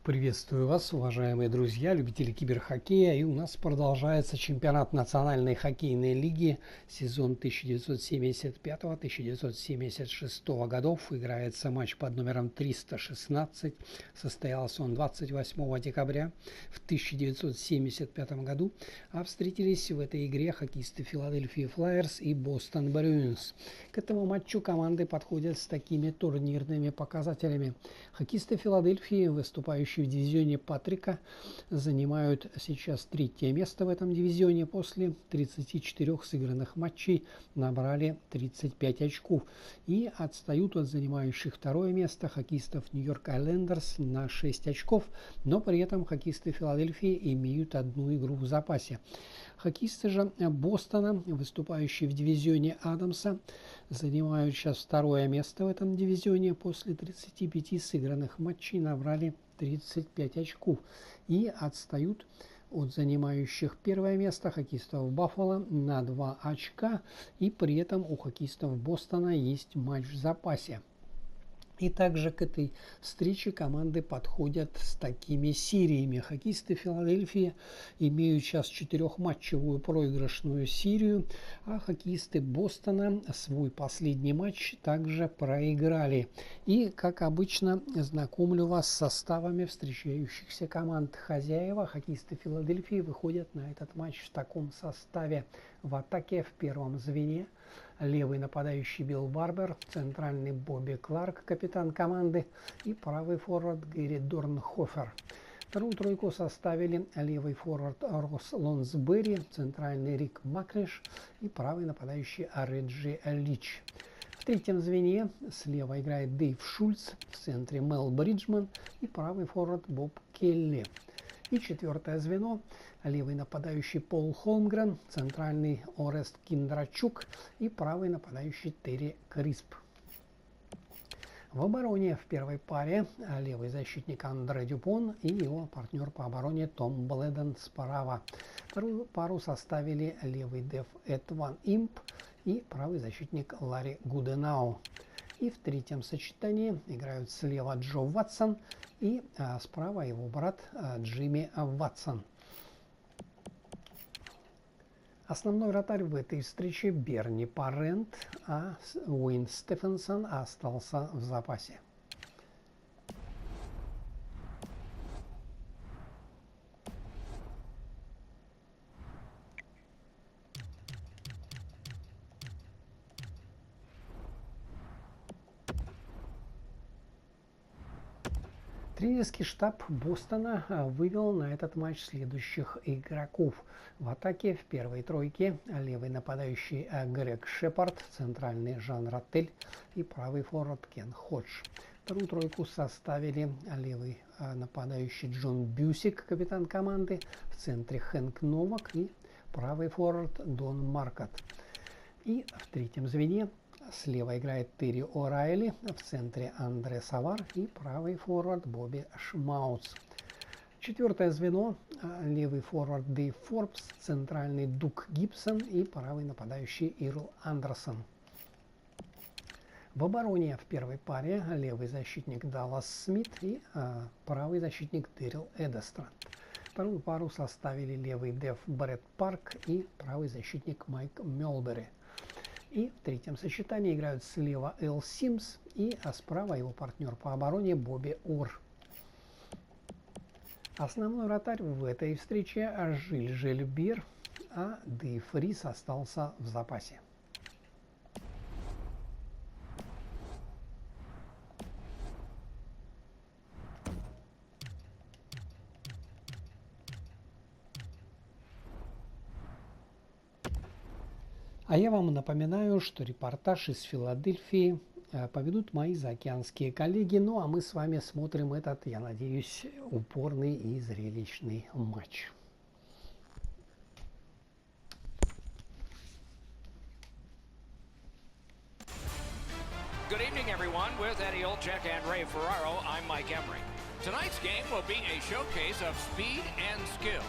Приветствую вас, уважаемые друзья, любители киберхоккея. И у нас продолжается чемпионат Национальной хоккейной лиги, сезон 1975-1976 годов. Играется матч под номером 316. Состоялся он 28 декабря в 1975 году. А встретились в этой игре хоккеисты Филадельфии Флайерс и Бостон Брюинс. К этому матчу команды подходят с такими турнирными показателями. Хоккеисты Филадельфии, выступающие в дивизионе Патрика, занимают сейчас третье место в этом дивизионе. После 34 сыгранных матчей набрали 35 очков и отстают от занимающих второе место хоккеистов Нью-Йорк Айлендерс на 6 очков, но при этом хоккеисты Филадельфии имеют одну игру в запасе. Хоккеисты же Бостона, выступающие в дивизионе Адамса, занимают сейчас второе место в этом дивизионе. После 35 сыгранных матчей набрали 35 очков и отстают от занимающих первое место хоккеистов Баффало на 2 очка. И при этом у хоккеистов Бостона есть матч в запасе. И также к этой встрече команды подходят с такими сериями. Хоккеисты Филадельфии имеют сейчас 4-матчевую проигрышную серию, а хоккеисты Бостона свой последний матч также проиграли. И, как обычно, знакомлю вас с составами встречающихся команд. Хозяева, хоккеисты Филадельфии, выходят на этот матч в таком составе. В атаке в первом звене левый нападающий Билл Барбер, центральный Бобби Кларк, капитан команды, и правый форвард Гэри Дорнхофер. Вторую тройку составили левый форвард Росс Лонсберри, центральный Рик Маклиш и правый нападающий Реджи Лич. В третьем звене слева играет Дэйв Шульц, в центре Мел Бриджман и правый форвард Боб Келли. И четвертое звено — левый нападающий Пол Холмгрен, центральный Орест Киндрачук и правый нападающий Терри Крисп. В обороне в первой паре левый защитник Андре Дюпон и его партнер по обороне Том Блэден справа. Вторую пару составили левый деф Эд Ван Имп и правый защитник Ларри Гуденау. И в третьем сочетании играют слева Джо Ватсон и справа его брат Джимми Ватсон. Основной вратарь в этой встрече Берни Парент, а Уин Стефенсон остался в запасе. Тренерский штаб Бостона вывел на этот матч следующих игроков. В атаке в первой тройке левый нападающий Грег Шепард, центральный Жан Раттель и правый форвард Кен Ходж. Вторую тройку составили левый нападающий Джон Бюсик, капитан команды, в центре Хэнк Новак и правый форвард Дон Маркот. И в третьем звене слева играет Терри О'Райли, в центре Андре Савар и правый форвард Бобби Шмауц. Четвертое звено — левый форвард Дэйв Форбс, центральный Дук Гибсон и правый нападающий Ирл Андерсон. В обороне в первой паре левый защитник Даллас Смит и правый защитник Дэрил Эдестранд. Вторую пару составили левый деф Брэд Парк и правый защитник Майк Мелбери. И в третьем сочетании играют слева Эл Симс и справа его партнер по обороне Бобби Ур. Основной вратарь в этой встрече Жиль Жильбер, а Дэйв Рис остался в запасе. А я вам напоминаю, что репортаж из Филадельфии поведут мои заокеанские коллеги. Ну а мы с вами смотрим этот, я надеюсь, упорный и зрелищный матч. Good evening, everyone. With Eddie Olczyk and Ray Ferraro, I'm Mike Emery. Tonight's game will be a showcase of speed and skill.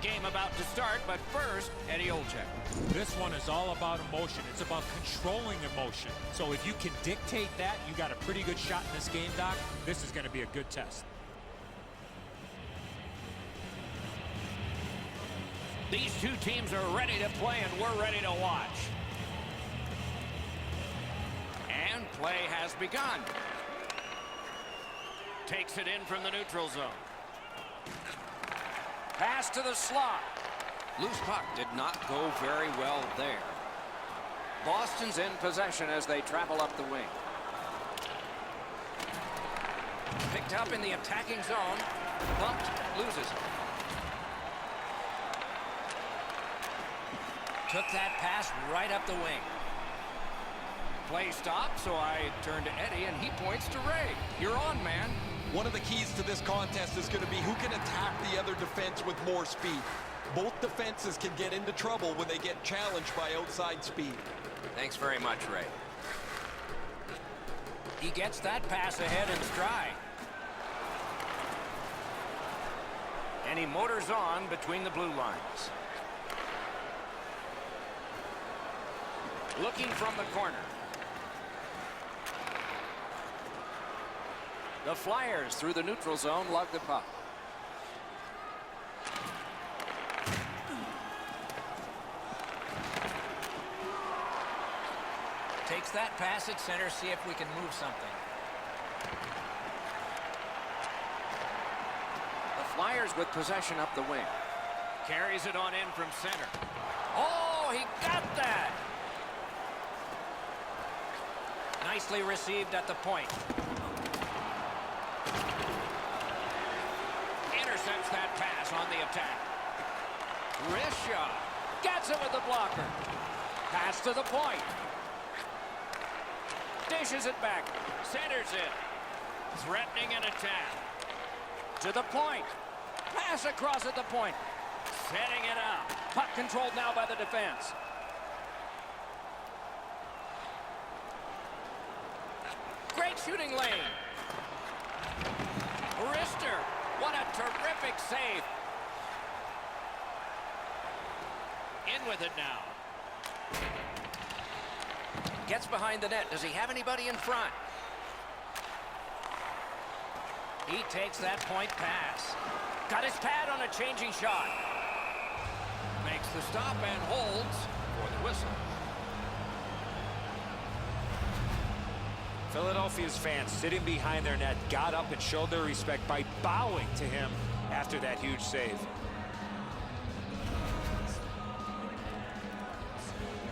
Game about to start, but first, Eddie Olczyk. This one is all about emotion. It's about controlling emotion. So if you can dictate that, you got a pretty good shot in this game, Doc. This is going to be a good test. These two teams are ready to play, and we're ready to watch. And play has begun. Takes it in from the neutral zone. Pass to the slot. Loose puck did not go very well there. Boston's in possession as they travel up the wing. Picked up in the attacking zone. Bumped, loses it. Took that pass right up the wing. Play stopped, so I turn to Eddie, and he points to Ray. You're on, man. One of the keys to this contest is going to be who can attack the other defense with more speed. Both defenses can get into trouble when they get challenged by outside speed. Thanks very much, Ray. He gets that pass ahead in stride. And he motors on between the blue lines. Looking from the corner. The Flyers through the neutral zone lug the puck. Takes that pass at center, see if we can move something. The Flyers with possession up the wing. Carries it on in from center. Oh, he got that! Nicely received at the point. Intercepts that pass on the attack. Wrist shot. Gets it with the blocker. Pass to the point. Dishes it back. Centers it. Threatening an attack. To the point. Pass across at the point. Setting it up. Puck controlled now by the defense. Great shooting lane. Wrister. What a terrific save. In with it now. Gets behind the net. Does he have anybody in front? He takes that point pass. Got his pad on a changing shot. Makes the stop and holds for the whistle. Philadelphia's fans sitting behind their net got up and showed their respect by bowing to him after that huge save.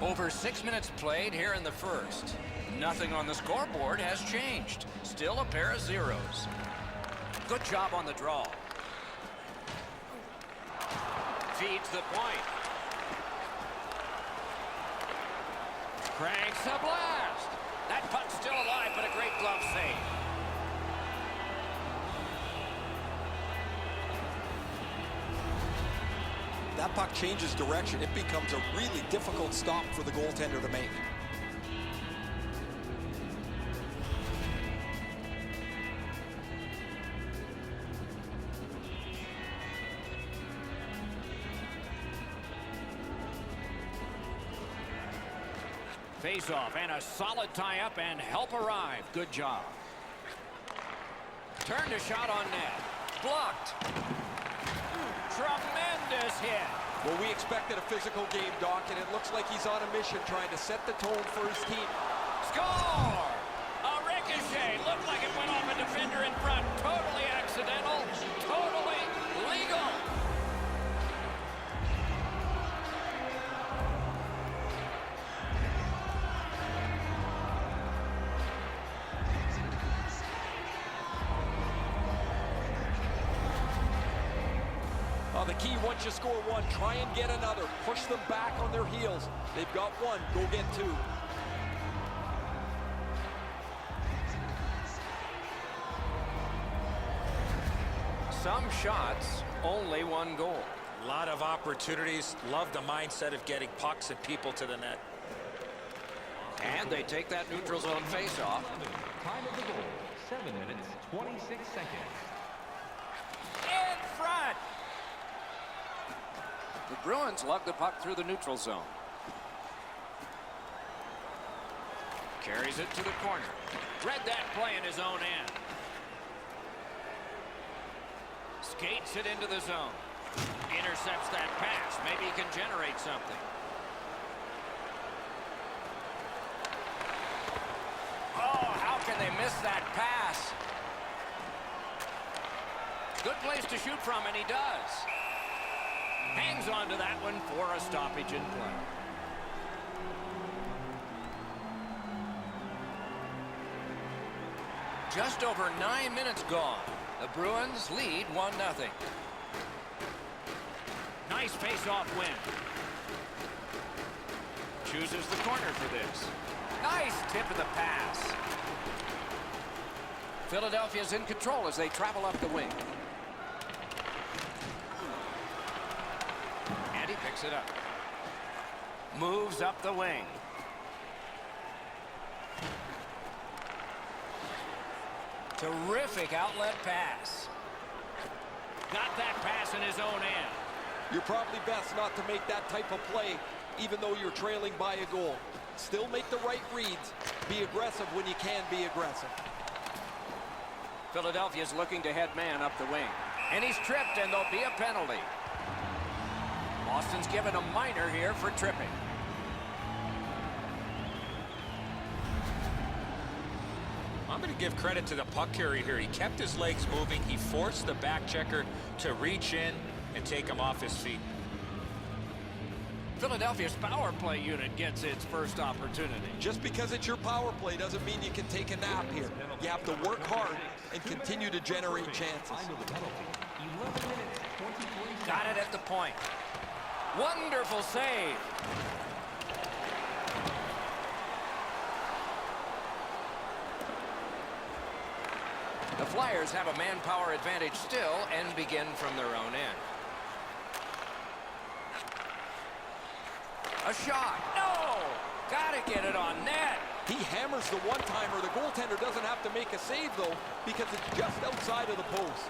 Over 6 minutes played here in the first. Nothing on the scoreboard has changed. Still a pair of zeros. Good job on the draw. Feeds the point. Cranks a blast. That puck's still alive, but a great glove save. That puck changes direction. It becomes a really difficult stop for the goaltender to make. Face-off and a solid tie-up and help arrive. Good job. Turned a shot on net. Blocked. Tremendous hit. Well, we expected a physical game, Doc, and it looks like he's on a mission trying to set the tone for his team. Score! A ricochet. Looked like it went off a defender in front. Totally accidental. Totally legal. The key, once you score one, try and get another. Push them back on their heels. They've got one, go get two. Some shots, only one goal. A lot of opportunities. Love the mindset of getting pucks and people to the net. And they take that neutral zone face-off. Time of the goal, 7 minutes, 26 seconds. In front! The Bruins lug the puck through the neutral zone. Carries it to the corner. Read that play in his own end. Skates it into the zone. Intercepts that pass. Maybe he can generate something. Oh, how can they miss that pass? Good place to shoot from, and he does. Hangs on to that one for a stoppage in play. Just over 9 minutes gone. The Bruins lead 1-0. Nice face-off win. Chooses the corner for this. Nice tip of the pass. Philadelphia's in control as they travel up the wing. And he picks it up. Moves up the wing. Terrific outlet pass. Got that pass in his own end. You're probably best not to make that type of play, even though you're trailing by a goal. Still make the right reads. Be aggressive when you can be aggressive. Philadelphia's looking to head man up the wing. And he's tripped, and there'll be a penalty. Boston's given a minor here for tripping. I'm going to give credit to the puck carrier here. He kept his legs moving. He forced the back checker to reach in and take him off his feet. Philadelphia's power play unit gets its first opportunity. Just because it's your power play doesn't mean you can take a nap here. You have to work hard and continue to generate chances. Got it at the point. Wonderful save. The Flyers have a manpower advantage still and begin from their own end. A shot. No! Gotta get it on net. He hammers the one-timer. The goaltender doesn't have to make a save, though, because it's just outside of the post.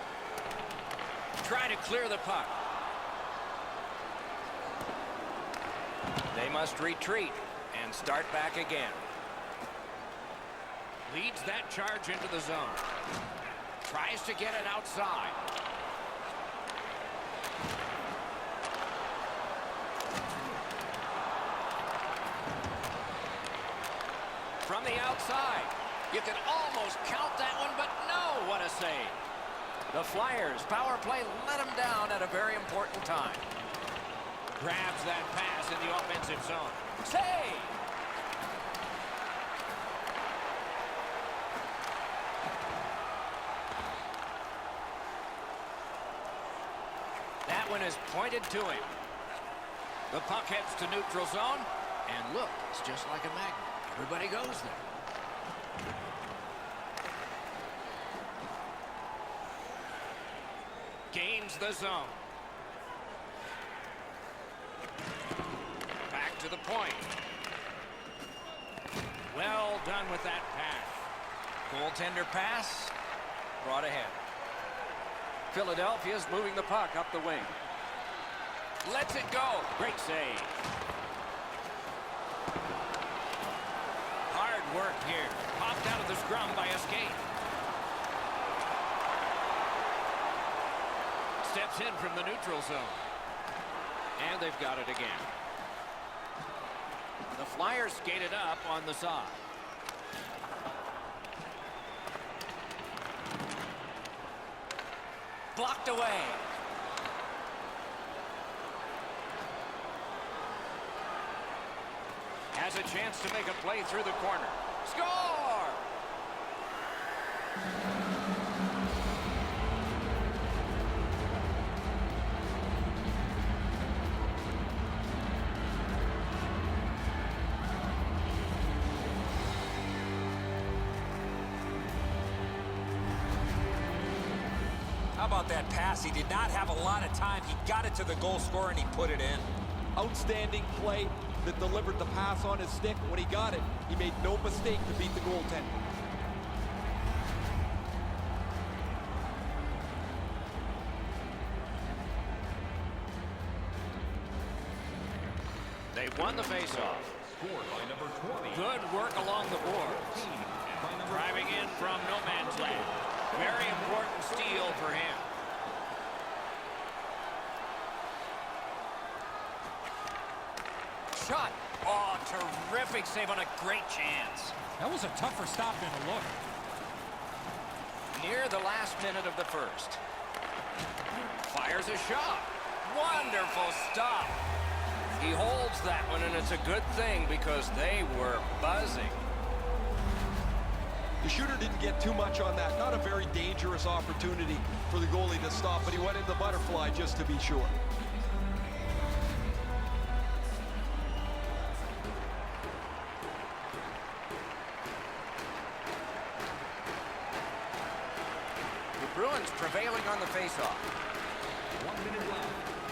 Try to clear the puck. They must retreat and start back again. Leads that charge into the zone. Tries to get it outside. From the outside. You can almost count that one, but no, what a save. The Flyers power play let them down at a very important time. Grabs that pass in the offensive zone. Save! That one is pointed to him. The puck heads to neutral zone. And look, it's just like a magnet. Everybody goes there. Gains the zone. Back to the point. Well done with that pass. Goaltender pass. Brought ahead. Philadelphia's moving the puck up the wing. Lets it go. Great save. Hard work here. Popped out of the scrum by a skate. Steps in from the neutral zone. And they've got it again. The Flyers skated up on the side. Blocked away. Has a chance to make a play through the corner. Score! How about that pass? He did not have a lot of time. He got it to the goal scorer and he put it in. Outstanding play that delivered the pass on his stick. When he got it, he made no mistake to beat the goaltender. They won the faceoff. Good work along the boards. Driving in from no man's land. Very important steal for him. shot. Oh, terrific save on a great chance. That was a tougher stop than it looked. Near the last minute of the first. Fires a shot. Wonderful stop. He holds that one, and it's a good thing because they were buzzing. The shooter didn't get too much on that. Not a very dangerous opportunity for the goalie to stop, but he went in the butterfly just to be sure. The Bruins prevailing on the faceoff. 1 minute left.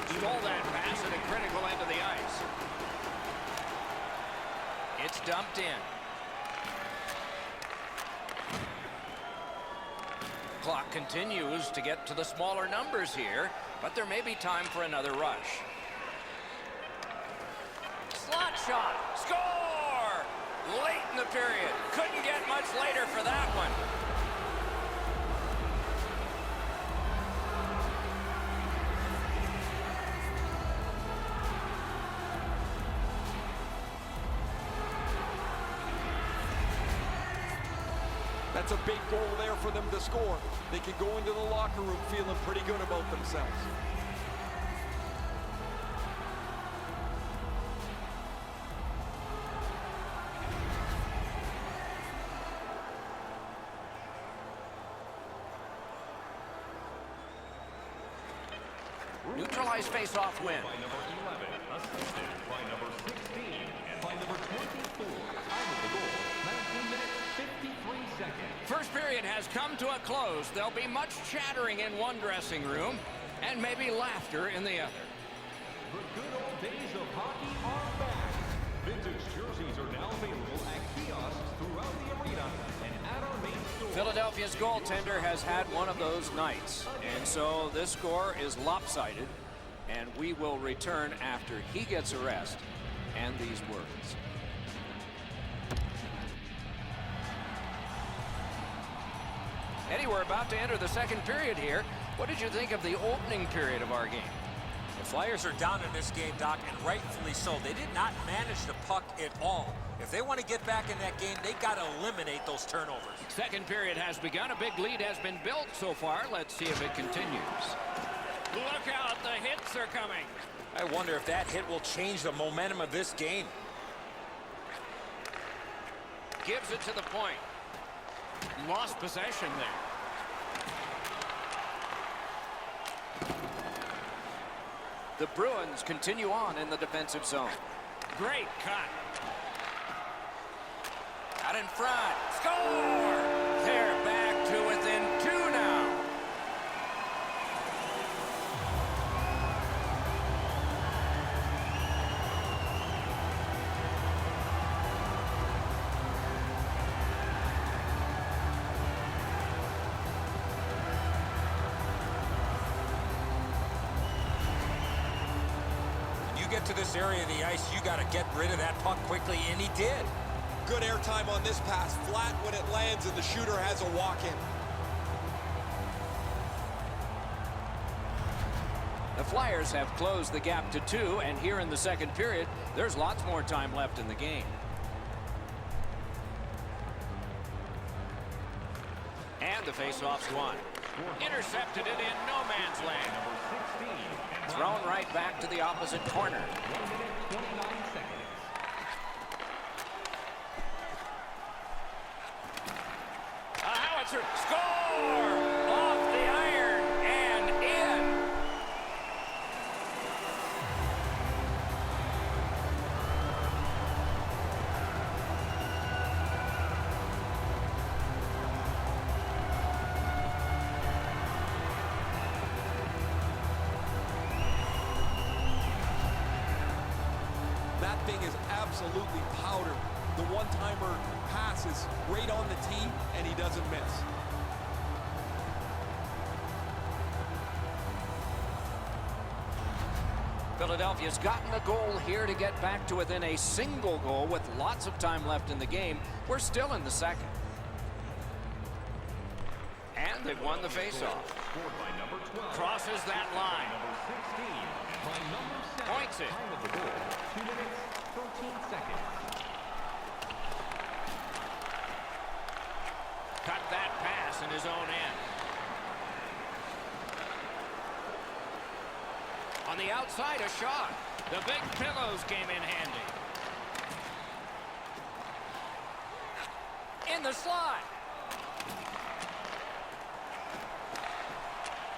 Stole that pass at a critical end of the ice. It's dumped in. Clock continues to get to the smaller numbers here, but there may be time for another rush. Slot shot. Score! Late in the period. Couldn't get much later for that one. That's a big goal there for them to score. They can go into the locker room feeling pretty good about themselves. Neutralized face-off win. By number 11, assisted by number 16, and by number 24. Time of the goal, 19 minutes, 53 seconds. First period has come to a close. There'll be much chattering in one dressing room and maybe laughter in the other. The good old days of hockey are back. Vintage jerseys are now available at kiosks throughout the arena and at our main store. Philadelphia's goaltender has had one of those nights, and so this score is lopsided, and we will return after he gets a rest and these words. Eddie, we're about to enter the second period here. What did you think of the opening period of our game? The Flyers are down in this game, Doc, and rightfully so. They did not manage the puck at all. If they want to get back in that game, they got to eliminate those turnovers. Second period has begun. A big lead has been built so far. Let's see if it continues. Look out, the hits are coming. I wonder if that hit will change the momentum of this game. Gives it to the point. Lost possession there. The Bruins continue on in the defensive zone. Great cut. Out in front. Score! They're back to within 2 now. Get to this area of the ice, you got to get rid of that puck quickly, and he did. Good airtime on this pass. Flat when it lands and the shooter has a walk-in. The Flyers have closed the gap to 2, and here in the second period, there's lots more time left in the game. And the faceoff's won. Intercepted it in no man's land. Number 16. Thrown right back to the opposite corner. 1 minute, 29 seconds. A howitzer. Score! Off the iron and in. That thing is absolutely powder. The one-timer pass is right on the tee, and he doesn't miss. Philadelphia's gotten a goal here to get back to within a single goal with lots of time left in the game. We're still in the second. And they've won the faceoff. Scored by number 12. Crosses that line. Number 16. By number 7. Points it. Time of the goal, 2 minutes, 13 seconds. Cut that pass in his own end. On the outside, a shot. The big pillows came in handy. In the slot.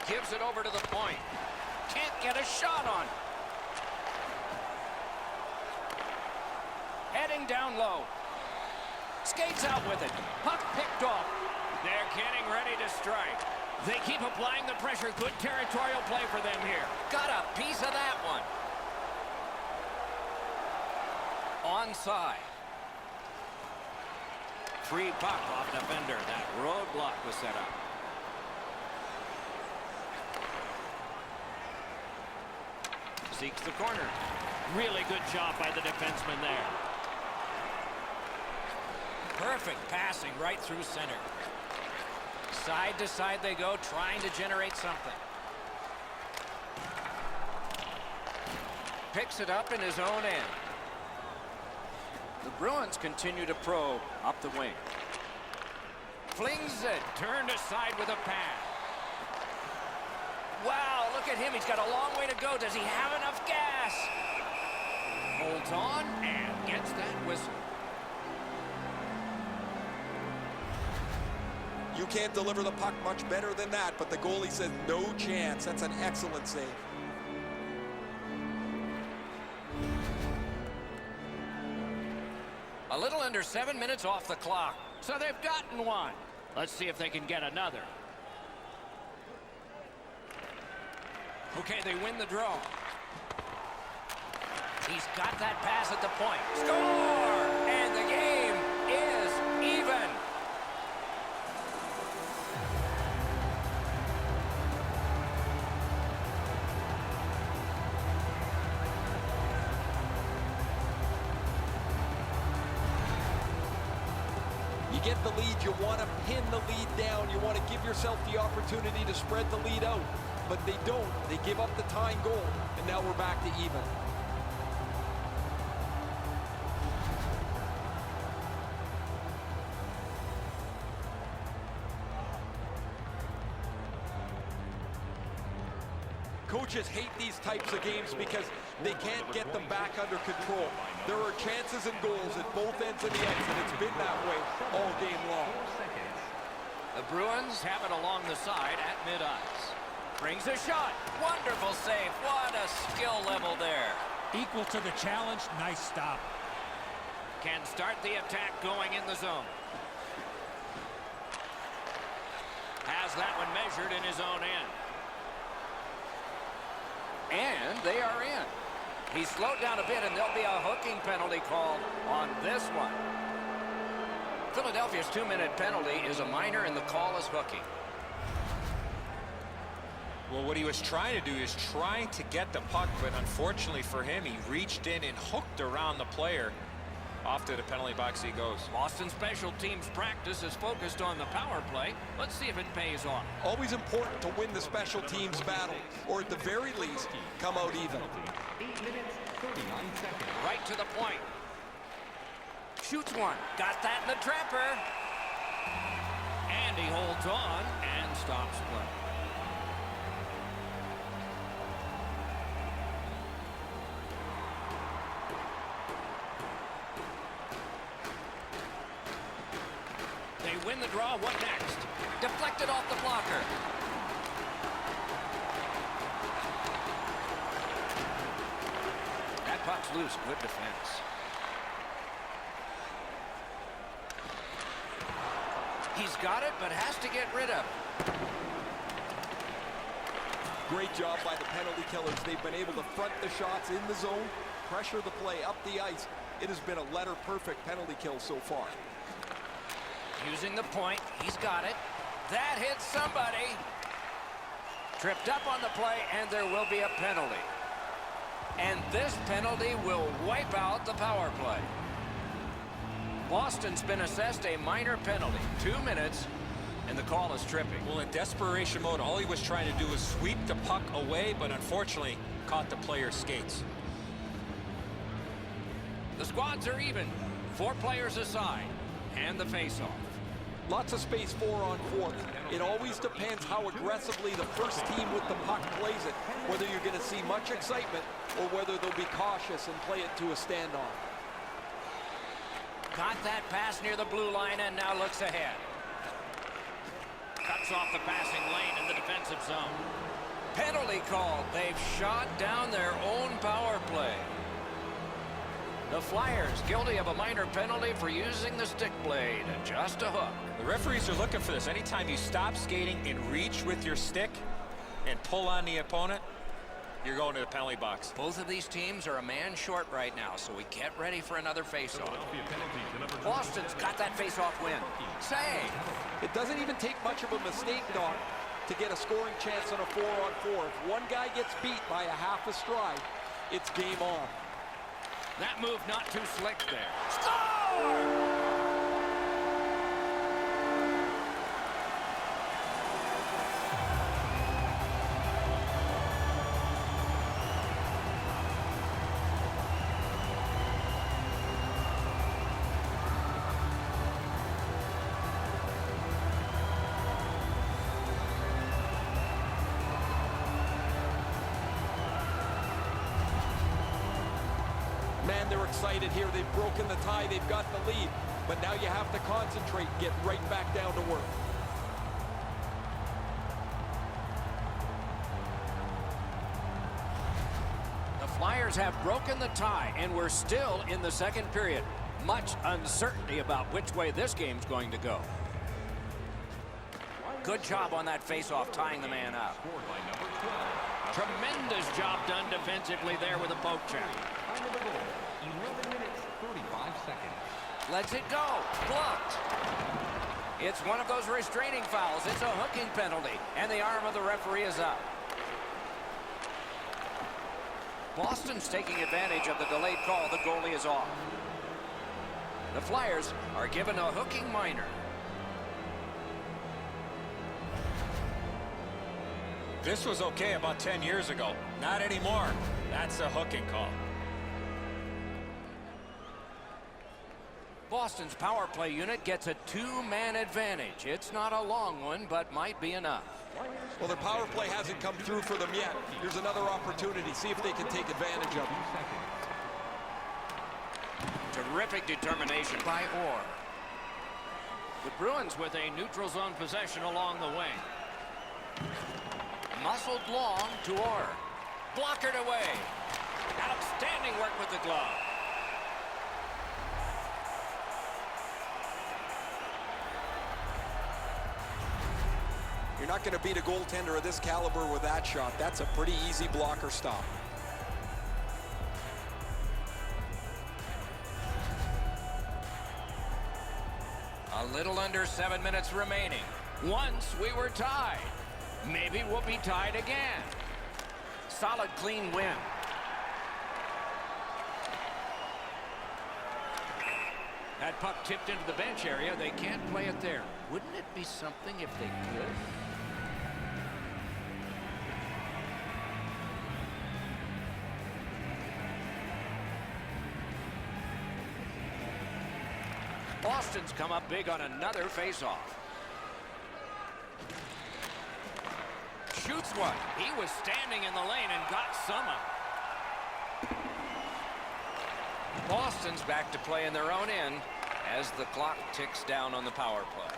Gives it over to the point. Can't get a shot on. Heading down low. Skates out with it. Puck picked off. They're getting ready to strike. They keep applying the pressure. Good territorial play for them here. Got a piece of that one. Onside. Free puck off defender. That roadblock was set up. Seeks the corner. Really good job by the defenseman there. Perfect passing right through center. Side to side they go, trying to generate something. Picks it up in his own end. The Bruins continue to probe up the wing. Flings it, turned aside with a pass. Wow, look at him. He's got a long way to go. Does he have enough gas? Holds on and gets that whistle. You can't deliver the puck much better than that, but the goalie said no chance. That's an excellent save. A little under 7 minutes off the clock. So they've gotten one. Let's see if they can get another. Okay, they win the draw. He's got that pass at the point. Score! And the game is even. You get the lead, you want to pin the lead down. You want to give yourself the opportunity to spread the lead out. But they don't. They give up the tying goal, and now we're back to even. Coaches hate these types of games because they can't get them back under control. There are chances and goals at both ends of the ice, and it's been that way all game long. The Bruins have it along the side at mid-ice. Brings a shot. Wonderful save. What a skill level there. Equal to the challenge. Nice stop. Can start the attack going in the zone. Has that one measured in his own end. And they are in. He's slowed down a bit, and there'll be a hooking penalty called on this one. Philadelphia's 2-minute penalty is a minor, and the call is hooking. Well, what he was trying to do is trying to get the puck, but unfortunately for him, he reached in and hooked around the player. Off to the penalty box he goes. Boston special teams practice is focused on the power play. Let's see if it pays off. Always important to win the special teams battle, or at the very least, come out even. 8 minutes, 39 seconds. Right to the point. Shoots one. Got that in the trapper. And he holds on and stops play. They win the draw. What next? Deflected off the blocker. That puck's loose. Good defense. He's got it, but has to get rid of it. Great job by the penalty killers. They've been able to front the shots in the zone, pressure the play up the ice. It has been a letter-perfect penalty kill so far. Using the point. He's got it. That hits somebody. Tripped up on the play, and there will be a penalty. And this penalty will wipe out the power play. Boston's been assessed a minor penalty. 2 minutes, and the call is tripping. Well, in desperation mode, all he was trying to do was sweep the puck away, but unfortunately caught the player's skates. The squads are even. 4 players aside. And the face-off. Lots of space 4-on-4. It always depends how aggressively the first team with the puck plays it, whether you're going to see much excitement or whether they'll be cautious and play it to a standoff. Got that pass near the blue line and now looks ahead. Cuts off the passing lane in the defensive zone. Penalty called. They've shot down their own power play. The Flyers guilty of a minor penalty for using the stick blade. Just a hook. The referees are looking for this. Anytime you stop skating and reach with your stick and pull on the opponent, you're going to the penalty box. Both of these teams are a man short right now, so we get ready for another face-off. Boston's got that face-off win. Save. It doesn't even take much of a mistake, Doc, to get a scoring chance on a 4-on-4. If one guy gets beat by a half a stride, it's game on. That move not too slick there. Score! Man, they're excited here. They've broken the tie. They've got the lead. But now you have to concentrate and get right back down to work. The Flyers have broken the tie, and we're still in the second period. Much uncertainty about which way this game's going to go. Good job on that face-off, tying the man up. Tremendous job done defensively there with a poke check. 11 minutes, 35 seconds. Lets it go. Blocked. It's one of those restraining fouls. It's a hooking penalty, and the arm of the referee is up. Boston's taking advantage of the delayed call. The goalie is off. The Flyers are given a hooking minor. This was okay about 10 years ago. Not anymore. That's a hooking call. Boston's power play unit gets a 2-man advantage. It's not a long one, but might be enough. Well, their power play hasn't come through for them yet. Here's another opportunity. See if they can take advantage of it. Terrific determination by Orr. The Bruins with a neutral zone possession along the wing. Muscled long to Orr. Blockered away. Outstanding work with the glove. You're not going to beat a goaltender of this caliber with that shot. That's a pretty easy blocker stop. A little under 7 minutes remaining. Once we were tied. Maybe we'll be tied again. Solid, clean win. That puck tipped into the bench area. They can't play it there. Wouldn't it be something if they could? Boston's come up big on another face-off. Shoots one. He was standing in the lane and got some of it. Boston's back to play in their own end as the clock ticks down on the power play.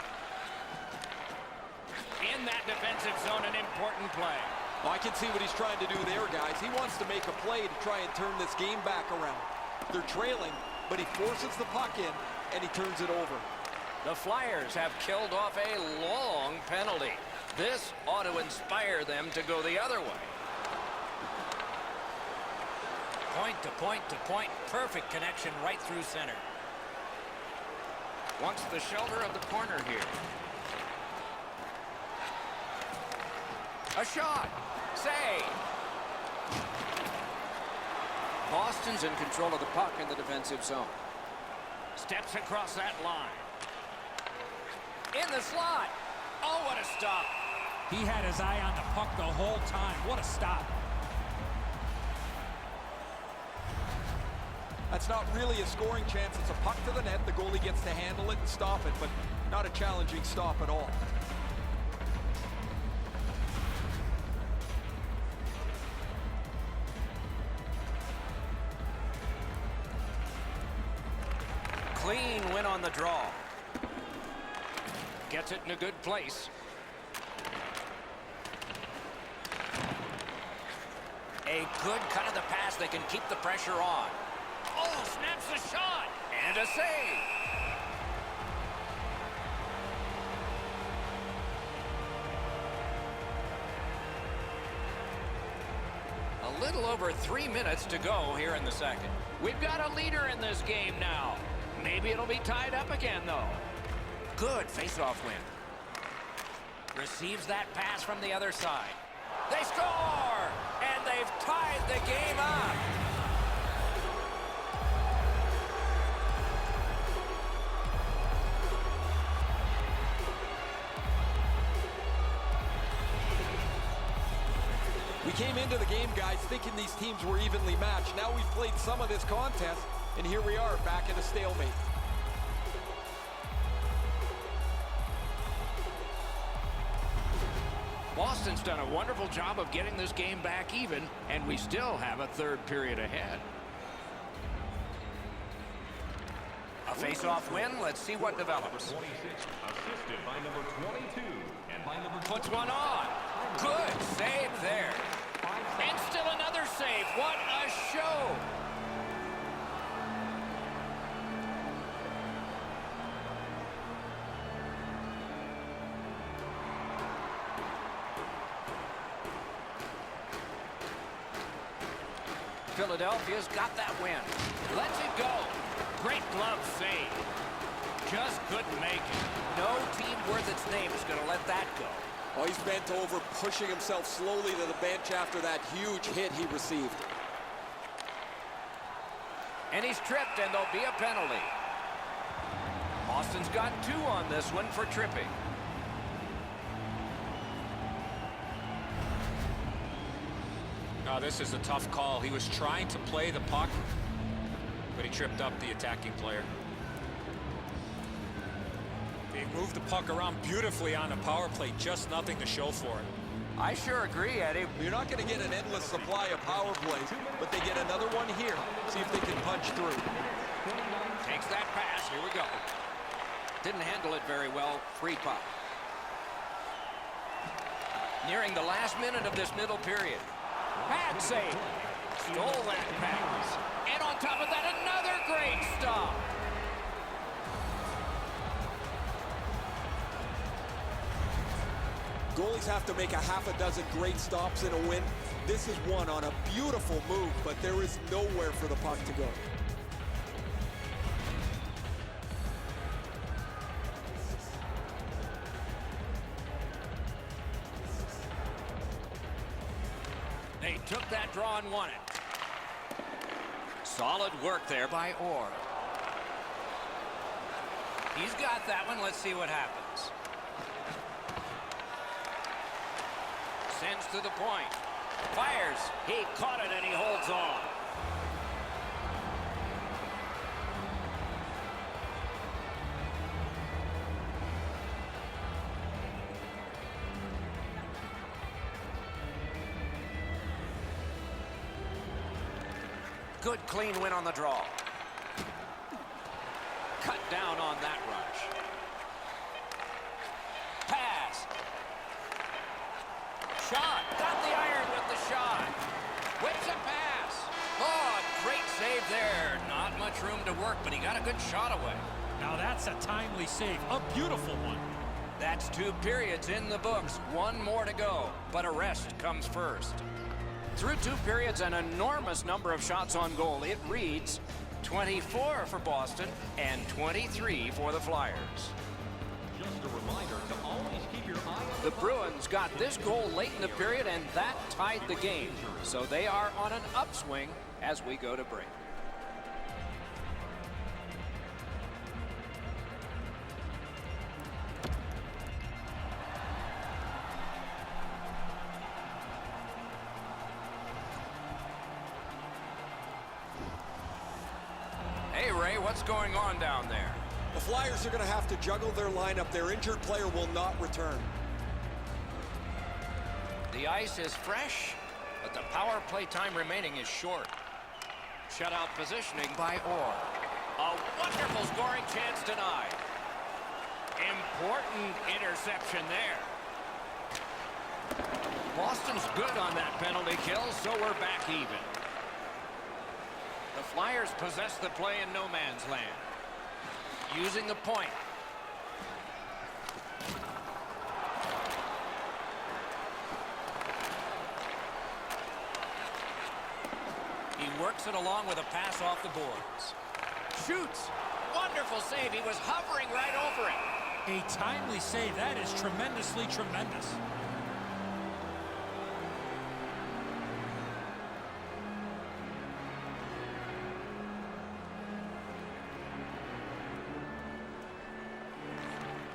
In that defensive zone, an important play. Well, I can see what he's trying to do there, guys. He wants to make a play to try and turn this game back around. They're trailing, but he forces the puck in, and he turns it over. The Flyers have killed off a long penalty. This ought to inspire them to go the other way. Point to point to point. Perfect connection right through center. Wants the shoulder of the corner here. A shot. Save. Boston's in control of the puck in the defensive zone. Steps across that line. In the slot. Oh, what a stop. He had his eye on the puck the whole time. What a stop. That's not really a scoring chance. It's a puck to the net. The goalie gets to handle it and stop it, but not a challenging stop at all. Clean win on the draw. Gets it in a good place. A good cut of the pass. They can keep the pressure on. Oh, snaps the shot. And a save. A little over 3 minutes to go here in the second. We've got a leader in this game now. Maybe it'll be tied up again, though. Good face-off win. Receives that pass from the other side. They score! And they've tied the game up. We came into the game, guys, thinking these teams were evenly matched. Now we've played some of this contest, and here we are back at a stalemate. Boston's done a wonderful job of getting this game back even, and we still have a third period ahead. A face-off win. Let's see what develops. 26, assisted by number 22, and by number Puts one on. Good save there. And still another save. What a show. Philadelphia's got that win. Lets it go. Great glove save. Just couldn't make it. No team worth its name is going to let that go. Oh, he's bent over, pushing himself slowly to the bench after that huge hit he received. And he's tripped, and there'll be a penalty. Boston's got 2 on this one for tripping. No, this is a tough call. He was trying to play the puck, but he tripped up the attacking player. They moved the puck around beautifully on the power play, just nothing to show for it. I sure agree, Eddie. You're not going to get an endless supply of power plays, but they get another one here. See if they can punch through. Takes that pass. Here we go. Didn't handle it very well. Free puck. Nearing the last minute of this middle period. Pad save. Stole that pass. And on top of that, another great stop. Goalies have to make a half a dozen great stops in a win. This is one on a beautiful move, but there is nowhere for the puck to go. They took that draw and won it. Solid work there by Orr. He's got that one. Let's see what happens. Sends to the point. Fires. He caught it and he holds on. Good clean win on the draw. Cut down on that rush. Pass. Shot. Got the iron with the shot. Whips a pass. Oh, great save there. Not much room to work, but he got a good shot away. Now that's a timely save. A beautiful one. That's 2 periods in the books. 1 more to go, but a rest comes first. Through 2 periods, an enormous number of shots on goal. It reads 24 for Boston and 23 for the Flyers. Just a reminder to always keep your eye on The Bruins got this goal late in the period, and that tied the game. So they are on an upswing as we go to break. Ray, what's going on down there? The Flyers are going to have to juggle their lineup. Their injured player will not return. The ice is fresh, but the power play time remaining is short. Shutout positioning by Orr. A wonderful scoring chance denied. Important interception there. Boston's good on that penalty kill, so we're back even. The Flyers possess the play in no man's land. Using the point. He works it along with a pass off the boards. Shoots. Wonderful save. He was hovering right over it. A timely save. That is tremendously tremendous.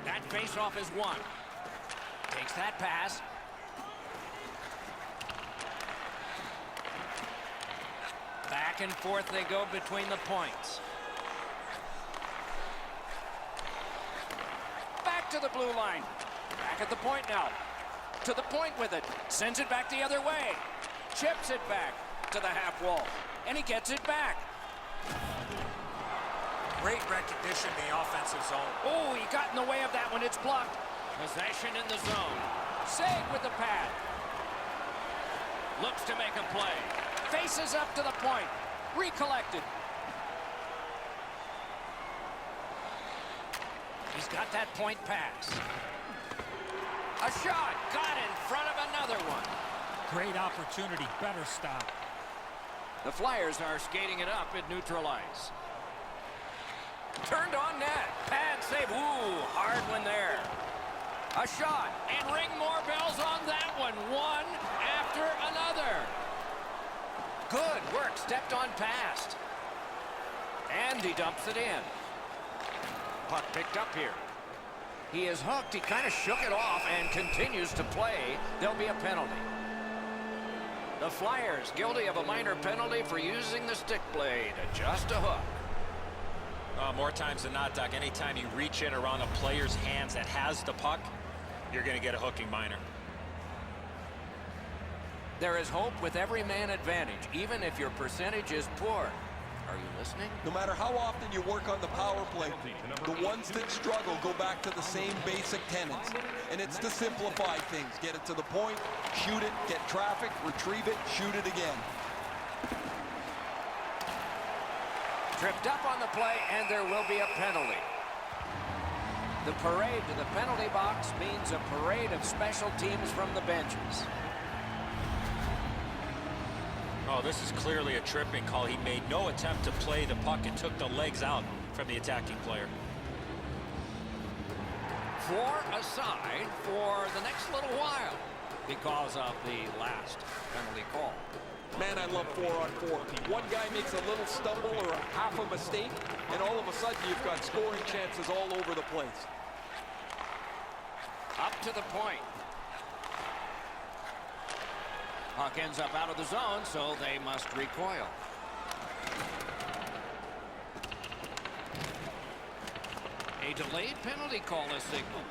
That face-off is won. Takes that pass. Back and forth they go between the points. Back to the blue line. Back at the point now. To the point with it. Sends it back the other way. Chips it back to the half wall. And he gets it back. Great recognition in the offensive zone. Oh, he got in the way of that one. It's blocked. Possession in the zone. Save with the pad. Looks to make a play. Faces up to the point. Recollected. He's got that point pass. A shot. Got in front of another one. Great opportunity. Better stop. The Flyers are skating it up at neutral ice. Turned on net. Pad save. Ooh, hard one there. A shot. And ring more bells on that one. One after another. Good work. Stepped on past. And he dumps it in. Puck picked up here. He is hooked. He kind of shook it off and continues to play. There'll be a penalty. The Flyers guilty of a minor penalty for using the stick blade. Just a hook. More times than not, Doc, anytime you reach in around a player's hands that has the puck, you're going to get a hooking minor. There is hope with every man advantage, even if your percentage is poor. Are you listening? No matter how often you work on the power play, the ones that struggle go back to the same basic tenets. And it's to simplify things. Get it to the point, shoot it, get traffic, retrieve it, shoot it again. Tripped up on the play, and there will be a penalty. The parade to the penalty box means a parade of special teams from the benches. Oh, this is clearly a tripping call. He made no attempt to play the puck and took the legs out from the attacking player. 4 aside for the next little while because of the last penalty call. Man, I love 4-on-4. One guy makes a little stumble or a half a mistake, and all of a sudden you've got scoring chances all over the place. Up to the point. Puck ends up out of the zone, so they must recoil. A delayed penalty call is signaled.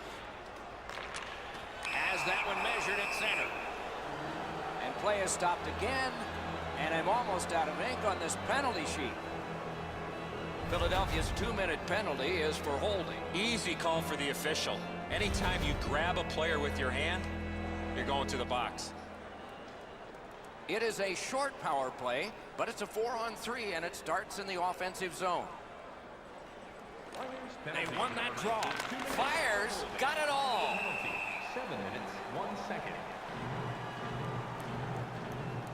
As that one measured at center. And play is stopped again, and I'm almost out of ink on this penalty sheet. Philadelphia's 2-minute penalty is for holding. Easy call for the official. Anytime you grab a player with your hand, you're going to the box. It is a short power play, but it's a 4-on-3, and it starts in the offensive zone. They won that draw. Flyers got it all. 7 minutes, 1 second.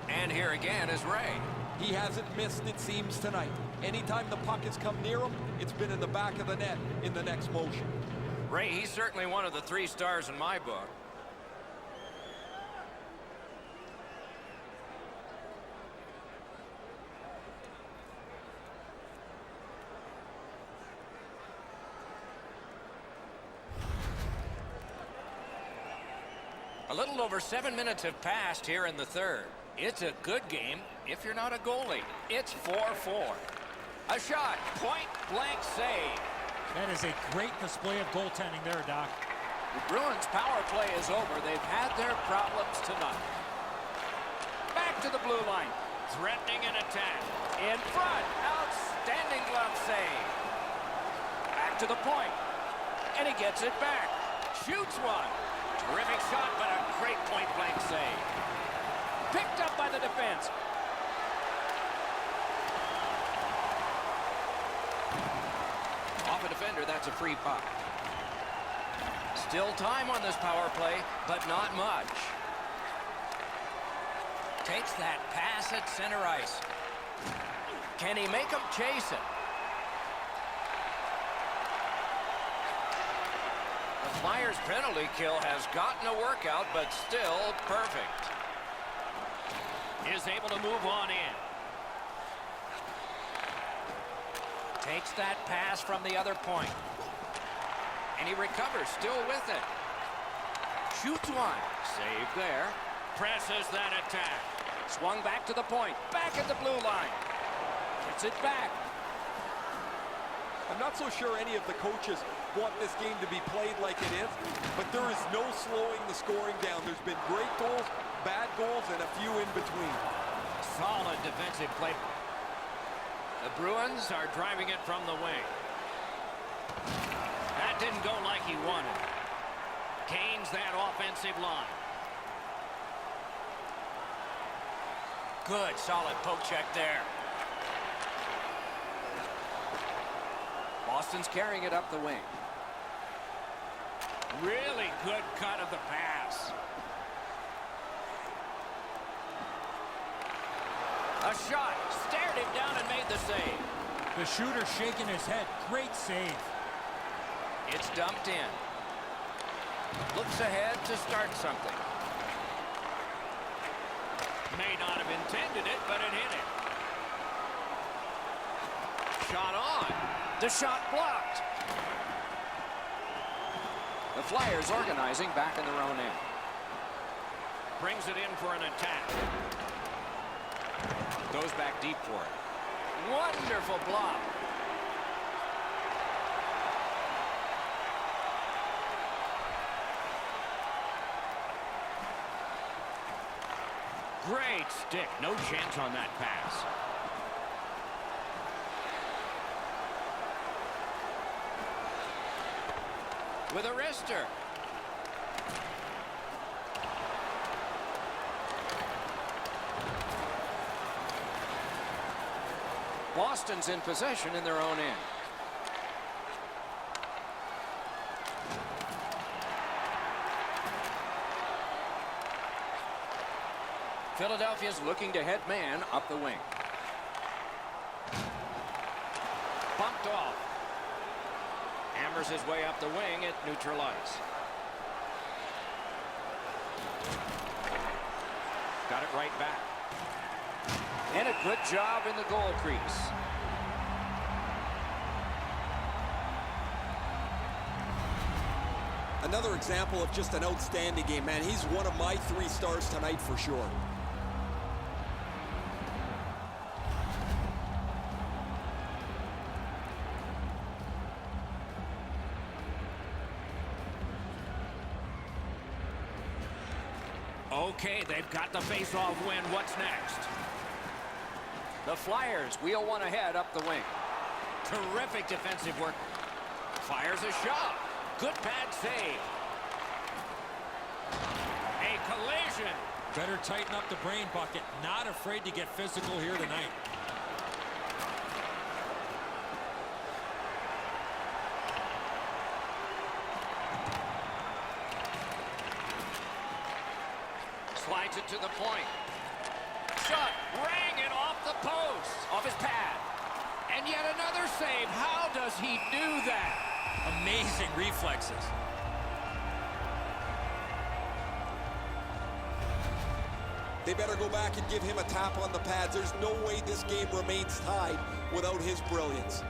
And here again is Ray. He hasn't missed, it seems, tonight. Anytime the puck has come near him, it's been in the back of the net in the next motion. Ray, he's certainly one of the 3 stars in my book. A little over 7 minutes have passed here in the third. It's a good game if you're not a goalie. It's 4-4. A shot. Point blank save. That is a great display of goaltending there, Doc. The Bruins' power play is over. They've had their problems tonight. Back to the blue line. Threatening an attack. In front. Outstanding glove save. Back to the point. And he gets it back. Shoots one. Terrific shot, but a great point-blank save. Picked up by the defense. Off a defender, that's a free puck. Still time on this power play, but not much. Takes that pass at center ice. Can he make him chase it? The Flyers' penalty kill has gotten a workout, but still perfect. Is able to move on in. Takes that pass from the other point. And he recovers, still with it. Shoots one. Save there. Presses that attack. Swung back to the point. Back at the blue line. Gets it back. I'm not so sure any of the coaches want this game to be played like it is, but there is no slowing the scoring down. There's been great goals, bad goals, and a few in between. Solid defensive play. The Bruins are driving it from the wing. That didn't go like he wanted. Gains that offensive line. Good, solid poke check there. Boston's carrying it up the wing. Really good cut of the pass. A shot. Stared him down and made the save. The shooter shaking his head. Great save. It's dumped in. Looks ahead to start something. May not have intended it, but it hit him. Shot on. The shot blocked. The Flyers organizing back in their own end. Brings it in for an attack. Goes back deep for it. Wonderful block. Great stick. No chance on that pass. With a wrister. Boston's in possession in their own end. Philadelphia's looking to head man up the wing. Bumped off. Hammers his way up the wing at neutral ice. Got it right back. And a good job in the goal crease. Another example of just an outstanding game, man. He's one of my 3 stars tonight for sure. Okay, they've got the face-off win. What's next? The Flyers wheel one ahead up the wing. Terrific defensive work. Fires a shot. Good pad save. A collision. Better tighten up the brain bucket. Not afraid to get physical here tonight. Slides it to the point. Shot. Rang it off the post. Off his pad. And yet another save. How does he do that? Amazing reflexes. They better go back and give him a tap on the pads. There's no way this game remains tied without his brilliance.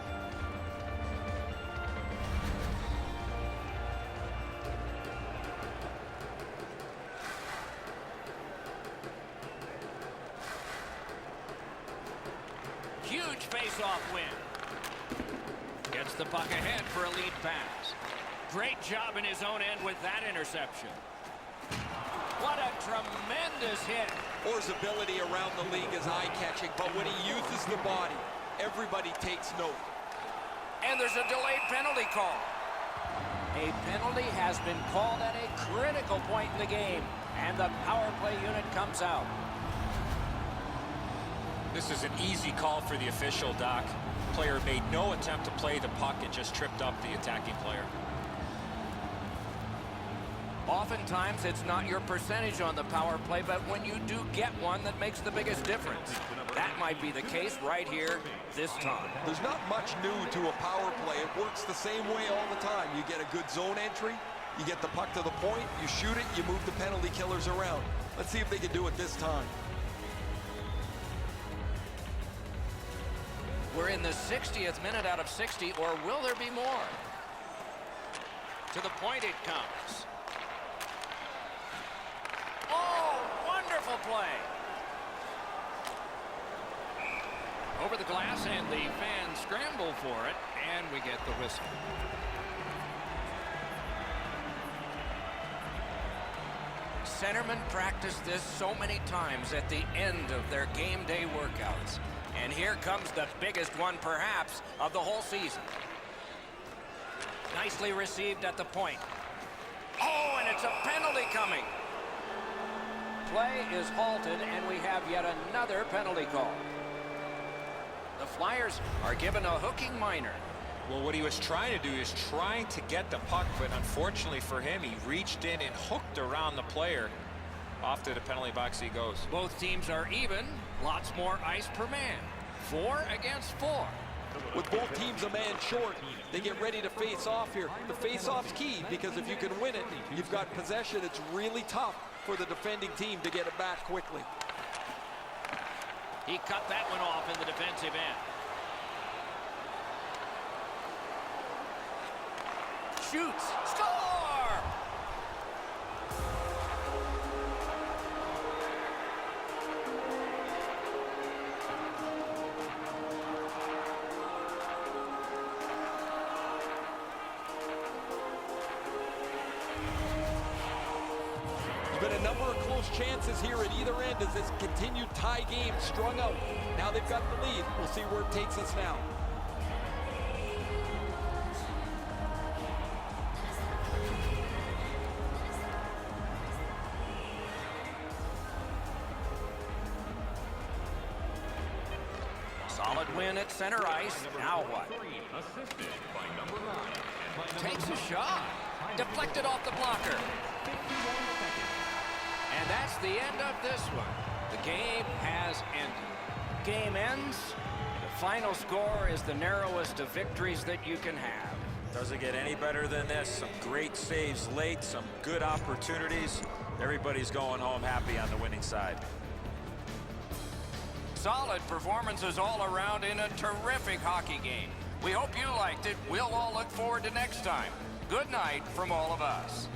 Huge face-off win. Gets the puck ahead for a lead pass. Great job in his own end with that interception. What a tremendous hit. Orr's ability around the league is eye-catching, but when he uses the body, everybody takes note. And there's a delayed penalty call. A penalty has been called at a critical point in the game, and the power play unit comes out. This is an easy call for the official, Doc. Player made no attempt to play the puck and just tripped up the attacking player. Oftentimes, it's not your percentage on the power play, but when you do get one, that makes the biggest difference. That might be the case right here this time. There's not much new to a power play. It works the same way all the time. You get a good zone entry, you get the puck to the point, you shoot it, you move the penalty killers around. Let's see if they can do it this time. We're in the 60th minute out of 60, or will there be more? To the point it comes. Oh, wonderful play. Over the glass, and the fans scramble for it, and we get the whistle. Centermen practice this so many times at the end of their game day workouts. And here comes the biggest one, perhaps, of the whole season. Nicely received at the point. Oh, and it's a penalty coming. Play is halted, and we have yet another penalty call. The Flyers are given a hooking minor. Well, what he was trying to do is trying to get the puck, but unfortunately for him, he reached in and hooked around the player. Off to the penalty box he goes. Both teams are even. Lots more ice per man. 4 against 4. With both teams a man short, they get ready to face off here. The face-off's key, because if you can win it, you've got possession. It's really tough for the defending team to get it back quickly. He cut that one off in the defensive end. Shoots. Score! There's been a number of close chances here at either end as this continued tie game strung out. Now they've got the lead. We'll see where it takes us now. Solid win at center ice. Now what? Assisted by number 9. Takes a shot. Deflected off the blocker. And that's the end of this one. The game has ended. Game ends. The final score is the narrowest of victories that you can have. Doesn't get any better than this. Some great saves late, some good opportunities. Everybody's going home happy on the winning side. Solid performances all around in a terrific hockey game. We hope you liked it. We'll all look forward to next time. Good night from all of us.